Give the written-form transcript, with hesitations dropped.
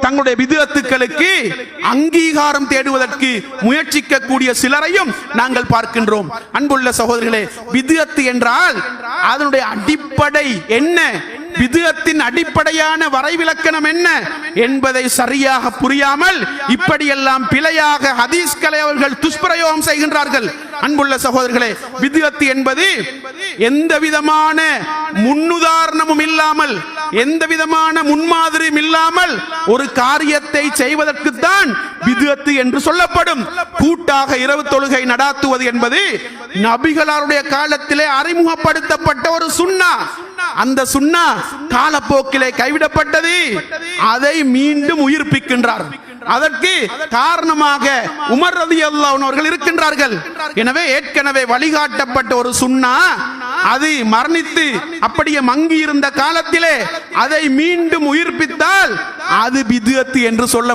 தங்களுடைய பிதுஅத்துக்களுக்கு அங்கீகாரம் தேடுவதற்கு முயற்சிக்கக்கூடிய சிலரையும் நாங்கள் பார்க்கின்றோம். அன்புள்ள சகோதரர்களே, பிதுஅத்து என்றால் அதனுடைய அடிப்படை என்ன, பிதுஅத்தின் அடிப்படையான வரைவிலக்கணம் என்ன என்பதை சரியாக புரியாமல் இப்படியெல்லாம் பிழையாக ஹதீஸ்களை அவர்கள் துஷ்பிரயோகம் செய்கின்றார்கள். அன்புள்ள சகோதரர்களே, பிதுஅத்து என்பது எந்த விதமான முன்னுதாரணமும் இல்லாமல், எந்த விதமான முன்மாதிரியும் இல்லாமல் ஒரு காரியத்தை செய்வதற்கு தான் பிதுஅத்து என்று சொல்லப்படும். கூட்டாக இரவு தொழுகை நடாத்துவது என்பது நபிகளாருடைய காலத்திலே அறிமுகப்படுத்தப்பட்ட ஒரு சுன்னா. அந்த சுன்னா காலப்போக்கிலே கைவிடப்பட்டது. அதை மீண்டும் உயிர்ப்பிக்கின்றார். அதற்கு காரணமாக உமர் ரலியல்லாஹு அன்ஹு அவர்கள் இருக்கின்றார்கள். எனவே ஏற்கனவே வழிகாட்டப்பட்ட ஒரு சுன்னா அது மரணித்து அப்படியே மங்கி இருந்த காலத்திலே அதை மீண்டும் உயிர்ப்பித்தால் அது பிதுஅத்து என்று சொல்ல